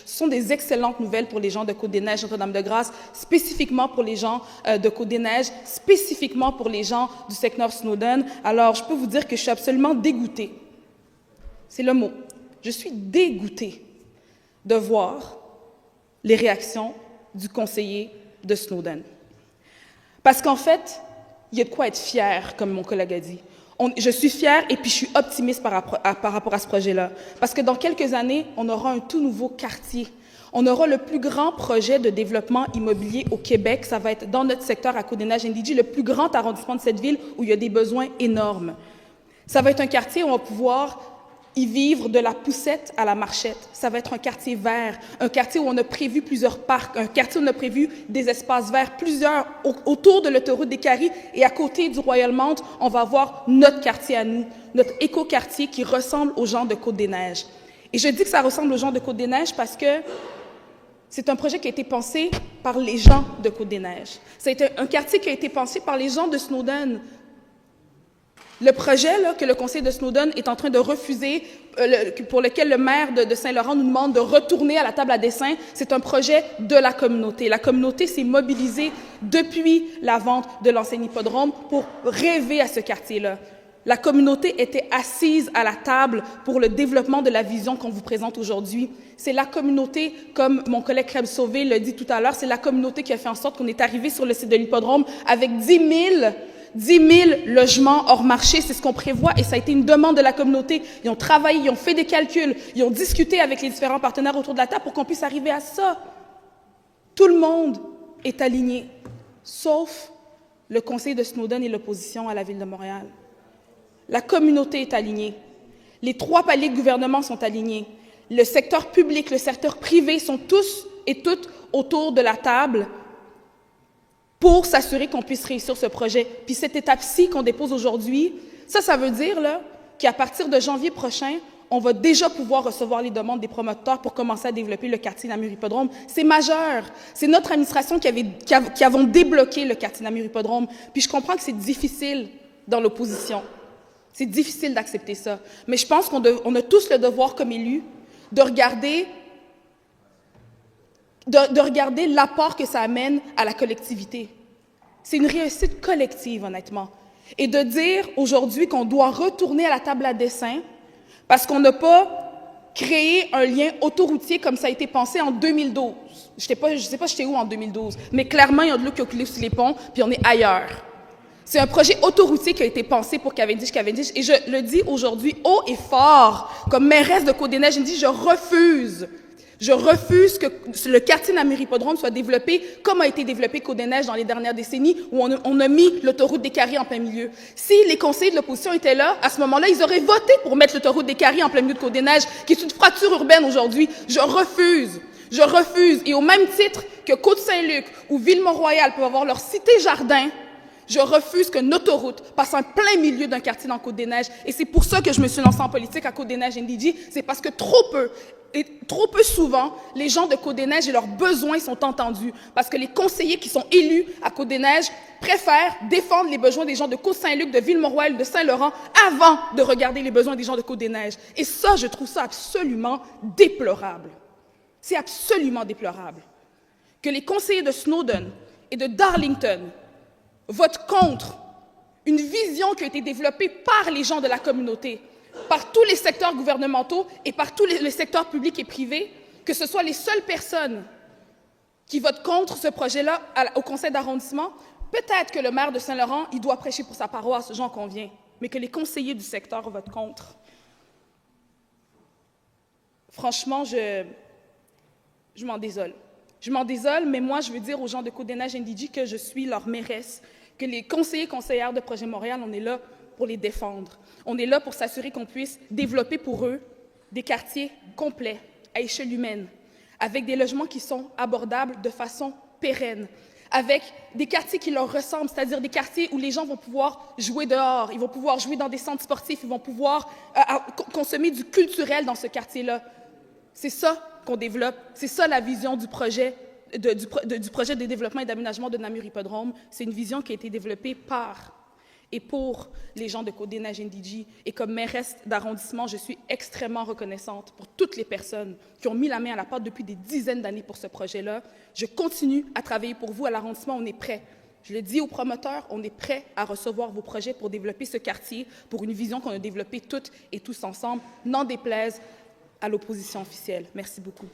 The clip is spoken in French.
Ce sont des excellentes nouvelles pour les gens de Côte-des-Neiges, Notre-Dame-de-Grâce, spécifiquement pour les gens de Côte-des-Neiges, spécifiquement pour les gens du secteur Snowden. Alors, je peux vous dire que je suis absolument dégoûtée. C'est le mot. Je suis dégoûtée de voir les réactions du conseiller de Snowden. Parce qu'en fait, il y a de quoi être fier, comme mon collègue a dit. Je suis fière et puis je suis optimiste par rapport à ce projet-là. Parce que dans quelques années, on aura un tout nouveau quartier. On aura le plus grand projet de développement immobilier au Québec. Ça va être dans notre secteur à Côte-des-Neiges-NDG, le plus grand arrondissement de cette ville où il y a des besoins énormes. Ça va être un quartier où on va pouvoir y vivre de la poussette à la marchette. Ça va être un quartier vert, un quartier où on a prévu plusieurs parcs, un quartier où on a prévu des espaces verts, plusieurs autour de l'autoroute des Caries et à côté du Royal Mount, on va avoir notre quartier à nous, notre éco-quartier qui ressemble aux gens de Côte-des-Neiges. Et je dis que ça ressemble aux gens de Côte-des-Neiges parce que c'est un projet qui a été pensé par les gens de Côte-des-Neiges. C'est un quartier qui a été pensé par les gens de Snowden. Le projet là, que le conseil de Snowden est en train de refuser, pour lequel le maire de Saint-Laurent nous demande de retourner à la table à dessin, c'est un projet de la communauté. La communauté s'est mobilisée depuis la vente de l'ancien hippodrome pour rêver à ce quartier-là. La communauté était assise à la table pour le développement de la vision qu'on vous présente aujourd'hui. C'est la communauté, comme mon collègue Crème Sauvé l'a dit tout à l'heure, c'est la communauté qui a fait en sorte qu'on est arrivé sur le site de l'hippodrome avec 10 000 logements hors marché, c'est ce qu'on prévoit et ça a été une demande de la communauté. Ils ont travaillé, ils ont fait des calculs, ils ont discuté avec les différents partenaires autour de la table pour qu'on puisse arriver à ça. Tout le monde est aligné, sauf le conseil de Snowden et l'opposition à la Ville de Montréal. La communauté est alignée. Les 3 paliers de gouvernement sont alignés. Le secteur public, le secteur privé sont tous et toutes autour de la table pour s'assurer qu'on puisse réussir ce projet. Puis cette étape-ci qu'on dépose aujourd'hui, ça veut dire là, qu'à partir de janvier prochain, on va déjà pouvoir recevoir les demandes des promoteurs pour commencer à développer le quartier Namur-Hippodrome. C'est majeur. C'est notre administration qui avons débloqué le quartier Namur-Hippodrome. Puis je comprends que c'est difficile dans l'opposition. C'est difficile d'accepter ça. Mais je pense qu'on a tous le devoir comme élus de regarder l'apport que ça amène à la collectivité. C'est une réussite collective, honnêtement. Et de dire aujourd'hui qu'on doit retourner à la table à dessin parce qu'on n'a pas créé un lien autoroutier comme ça a été pensé en 2012. Je ne sais pas j'étais où en 2012, mais clairement, il y a de l'eau qui a coulé sous les ponts, puis on est ailleurs. C'est un projet autoroutier qui a été pensé pour Cavendish. Et je le dis aujourd'hui haut et fort, comme mairesse de Côte-des-Neiges, je dis je refuse que le quartier Namur-Hippodrome soit développé comme a été développé Côte-des-Neiges dans les dernières décennies, où on a mis l'autoroute des Caries en plein milieu. Si les conseillers de l'opposition étaient là, à ce moment-là, ils auraient voté pour mettre l'autoroute des Caries en plein milieu de Côte-des-Neiges, qui est une fracture urbaine aujourd'hui. Je refuse. Et au même titre que Côte-Saint-Luc ou Ville-Mont-Royal peuvent avoir leur cité-jardin, je refuse qu'une autoroute passe en plein milieu d'un quartier dans Côte-des-Neiges. Et c'est pour ça que je me suis lancée en politique à Côte-des-Neiges-NDG. C'est parce que trop peu souvent, les gens de Côte-des-Neiges et leurs besoins sont entendus. Parce que les conseillers qui sont élus à Côte-des-Neiges préfèrent défendre les besoins des gens de Côte-Saint-Luc, de Ville-Mont-Royal, de Saint-Laurent, avant de regarder les besoins des gens de Côte-des-Neiges. Et ça, je trouve ça absolument déplorable. C'est absolument déplorable que les conseillers de Snowden et de Darlington votent contre une vision qui a été développée par les gens de la communauté, par tous les secteurs gouvernementaux et par tous les secteurs publics et privés, que ce soit les seules personnes qui votent contre ce projet-là au conseil d'arrondissement. Peut-être que le maire de Saint-Laurent, il doit prêcher pour sa paroisse, j'en conviens, mais que les conseillers du secteur votent contre. Franchement, je m'en désole. Je m'en désole, mais moi, je veux dire aux gens de Côte-des-Neiges-NDG que je suis leur mairesse, que les conseillers et conseillères de Projet Montréal, on est là pour les défendre. On est là pour s'assurer qu'on puisse développer pour eux des quartiers complets, à échelle humaine, avec des logements qui sont abordables de façon pérenne, avec des quartiers qui leur ressemblent, c'est-à-dire des quartiers où les gens vont pouvoir jouer dehors, ils vont pouvoir jouer dans des centres sportifs, ils vont pouvoir consommer du culturel dans ce quartier-là. C'est ça qu'on développe, c'est ça la vision du projet du projet de développement et d'aménagement de Namur Hippodrome. C'est une vision qui a été développée par et pour les gens de Côte-des-Neiges-NDG. Et comme mairesse d'arrondissement, je suis extrêmement reconnaissante pour toutes les personnes qui ont mis la main à la pâte depuis des dizaines d'années pour ce projet-là. Je continue à travailler pour vous à l'arrondissement, on est prêt. Je le dis aux promoteurs, on est prêt à recevoir vos projets pour développer ce quartier, pour une vision qu'on a développée toutes et tous ensemble, n'en déplaise à l'opposition officielle. Merci beaucoup.